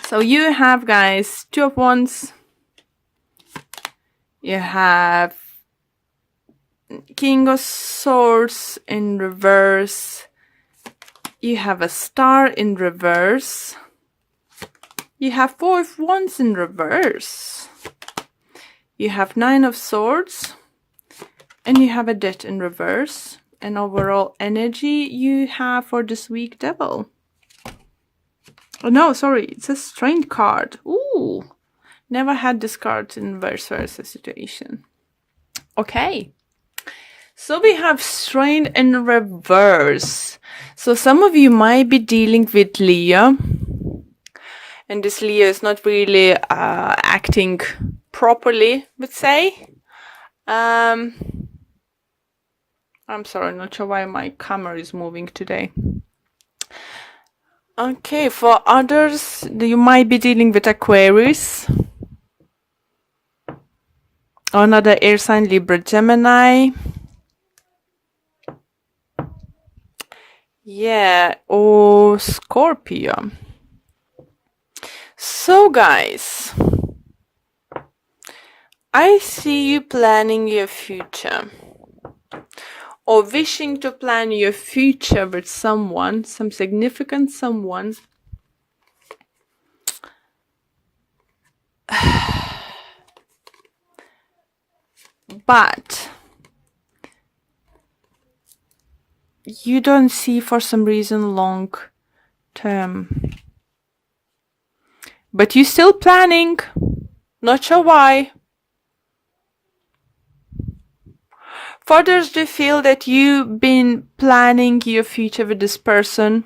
So you have, guys, Two of Wands. You have King of Swords in reverse. You have a Star in reverse. You have Four of Wands in reverse. You have Nine of Swords. And you have a Death in reverse. And overall energy you have for this week, Devil. Oh no, sorry, it's a Strength card. Ooh, never had this card in vice versa situation. Okay, so we have Strength in reverse. So some of you might be dealing with Leo, and this Leo is not really acting properly, let's say. I'm sorry, not sure why my camera is moving today. Okay, for others, you might be dealing with Aquarius. Another air sign, Libra, Gemini. Yeah, or Scorpio. So guys, I see you planning your future. Or wishing to plan your future with someone, some significant someone. But you don't see for some reason long term. But you're still planning. Not sure why. For others, do you feel that you've been planning your future with this person,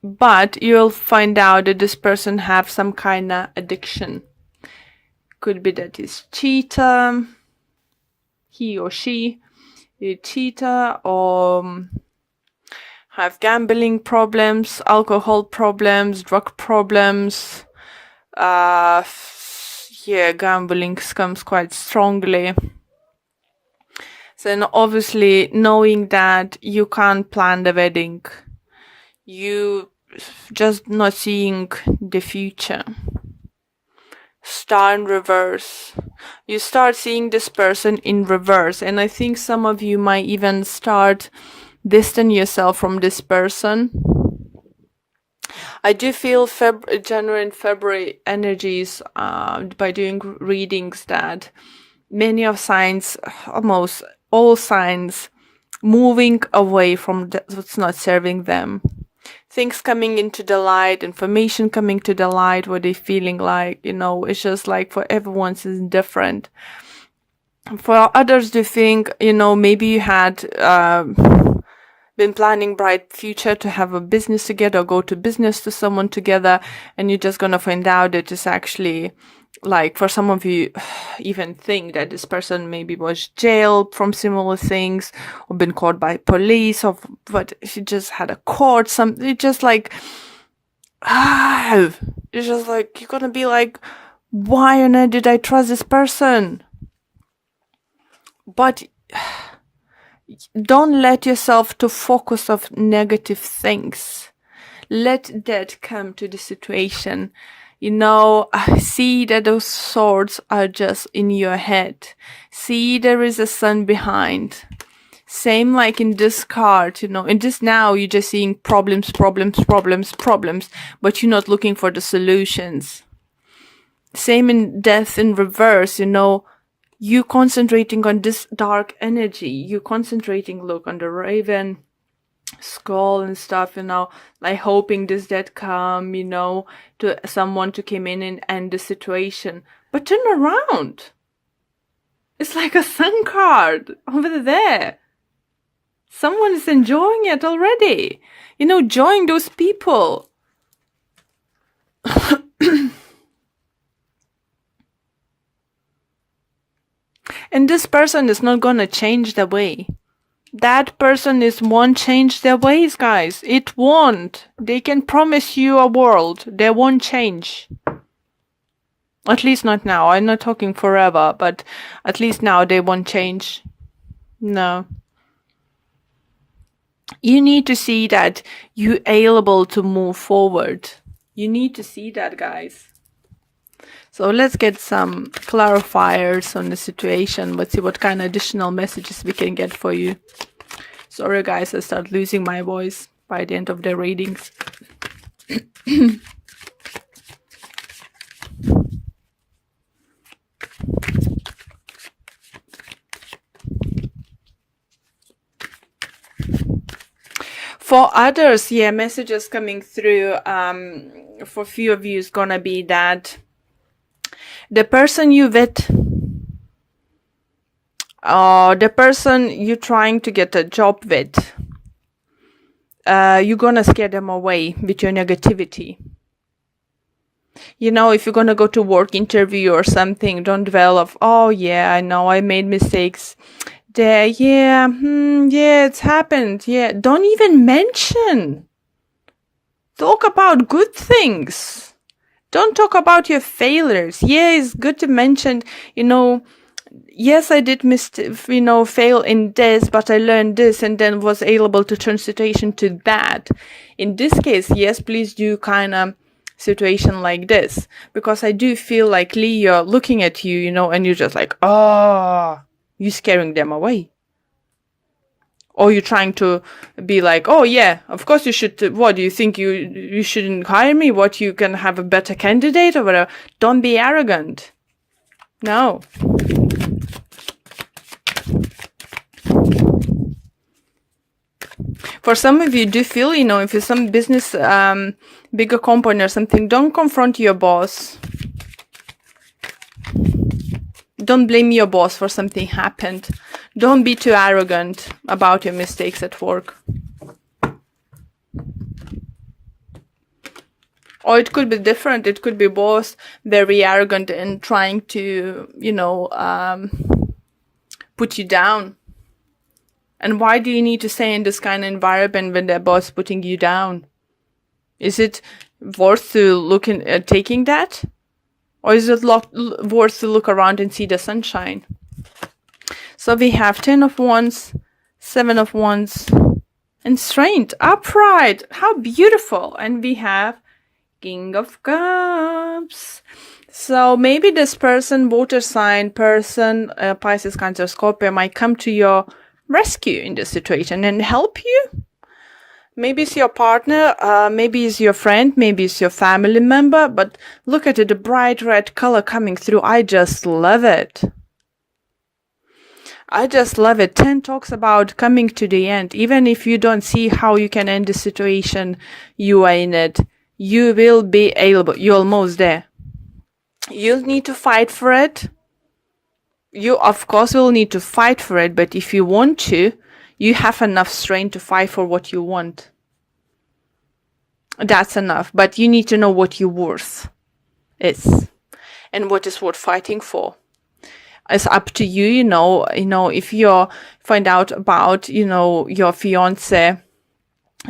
but you'll find out that this person have some kind of addiction? Could be that he's cheater, he or she is cheater, or have gambling problems, alcohol problems, drug problems. Yeah, gambling comes quite strongly. So then obviously knowing that you can't plan the wedding, you just not seeing the future. Star in reverse. You start seeing this person in reverse, and I think some of you might even start distance yourself from this person. I do feel January and February energies by doing readings that many of signs, almost all signs, moving away from what's not serving them. Things coming into the light, information coming to the light, what they're feeling like, it's just like for everyone it's different. For others, they think, maybe you had been planning bright future to have a business together or go to business to someone together, and you're just gonna find out that it's actually, like, for some of you even think that this person maybe was jailed from similar things or been caught by police, or but she just had a court, it's just like it's just like you're gonna be like, why on earth did I trust this person? But don't let yourself to focus of negative things. Let that come to the situation. See that those swords are just in your head. See there is a sun behind. Same like in this card, in this now you're just seeing problems, but you're not looking for the solutions. Same in death in reverse, you concentrating on this dark energy. You concentrating, look, on the raven skull and stuff, like hoping this death come, to someone to come in and end the situation. But turn around. It's like a sun card over there. Someone is enjoying it already. Join those people. And this person is not gonna change their way. That person won't change their ways, guys. It won't. They can promise you a world. They won't change. At least not now. I'm not talking forever, but at least now they won't change. No. You need to see that you're able to move forward. You need to see that, guys. So let's get some clarifiers on the situation. Let's see what kind of additional messages we can get for you. Sorry, guys, I start losing my voice by the end of the readings. For others, yeah, messages coming through for a few of you is gonna be that the person you with, or the person you're trying to get a job with, you're gonna scare them away with your negativity. You know, if you're gonna go to work interview or something, don't dwell of, oh yeah, I know I made mistakes there, yeah, yeah, it's happened, yeah. Don't even mention. Talk about good things. Don't talk about your failures. Yeah, it's good to mention, you know, yes, I did fail in this, but I learned this and then was able to turn situation to that. In this case, yes, please do kind of situation like this, because I do feel like Leo looking at you, you know, and you're just like, oh, you're scaring them away. Or you're trying to be like, oh yeah, of course you should, what, do you think you shouldn't hire me? What, you can have a better candidate or whatever? Don't be arrogant. No. For some of you, do feel, you know, if it's some business, bigger company or something, don't confront your boss. Don't blame your boss for something happened. Don't be too arrogant about your mistakes at work. Or it could be different. It could be both very arrogant and trying to, you know, put you down. And why do you need to stay in this kind of environment when their boss putting you down? Is it worth to look at taking that? Or is it worth to look around and see the sunshine? So we have 10 of Wands, 7 of Wands, and Strength, upright. How beautiful. And we have King of Cups. So maybe this person, water sign person, Pisces, Cancer, Scorpio, might come to your rescue in this situation and help you. Maybe it's your partner, maybe it's your friend, maybe it's your family member, but look at it, the bright red color coming through. I just love it. I just love it. 10 talks about coming to the end. Even if you don't see how you can end the situation you are in it, you will be able. You're almost there. You'll need to fight for it. You, of course, will need to fight for it, but if you want to, you have enough strength to fight for what you want. That's enough. But you need to know what your worth is and what is worth fighting for. It's up to you, you know, if you find out about, you know, your fiance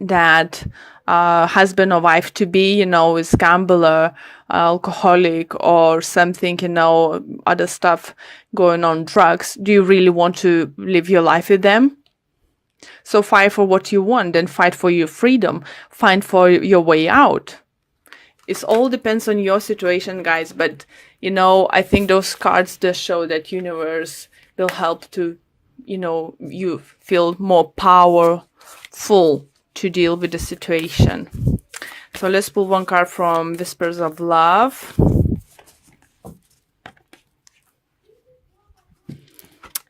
that husband or wife to be, you know, is gambler, alcoholic or something, you know, other stuff going on, drugs. Do you really want to live your life with them? So fight for what you want and fight for your freedom. Fight for your way out. It all depends on your situation, guys. But, you know, I think those cards just show that universe will help to, you know, you feel more powerful to deal with the situation. So let's pull one card from Whispers of Love.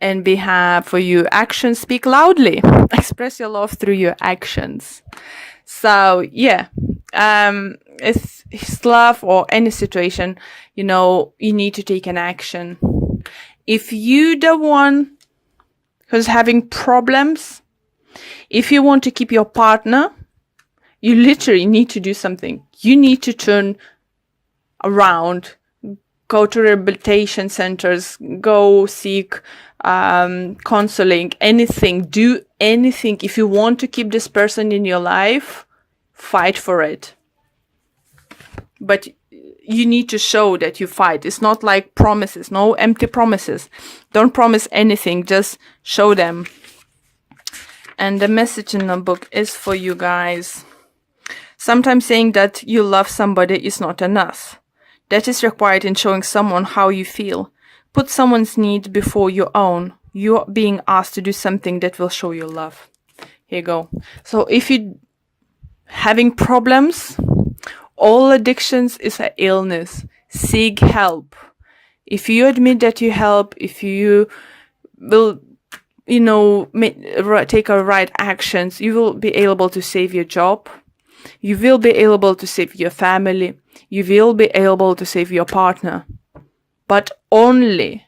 And we have for you, actions speak loudly. Express your love through your actions. So, yeah, it's love or any situation, you know, you need to take an action. If you the one who's having problems, if you want to keep your partner, you literally need to do something. You need to turn around, go to rehabilitation centers, go seek counseling, anything, do anything. If you want to keep this person in your life, fight for it. But you need to show that you fight. It's not like promises, no empty promises. Don't promise anything, just show them. And the message in the book is for you guys. Sometimes saying that you love somebody is not enough. That is required in showing someone how you feel. Put someone's need before your own. You're being asked to do something that will show your love. Here you go. So if you're having problems, all addictions is an illness. Seek help. If you admit that you help, if you will, take a right actions, you will be able to save your job. You will be able to save your family. You will be able to save your partner. But only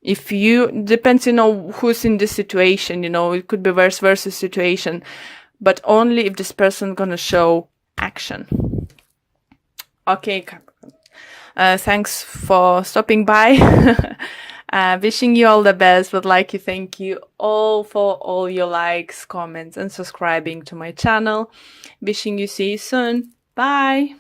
if you, depends, who's in this situation, it could be vice versa situation, but only if this person gonna show action. Okay, Capricorn. Thanks for stopping by. Wishing you all the best, would like to thank you all for all your likes, comments, and subscribing to my channel. Wishing you see you soon. Bye.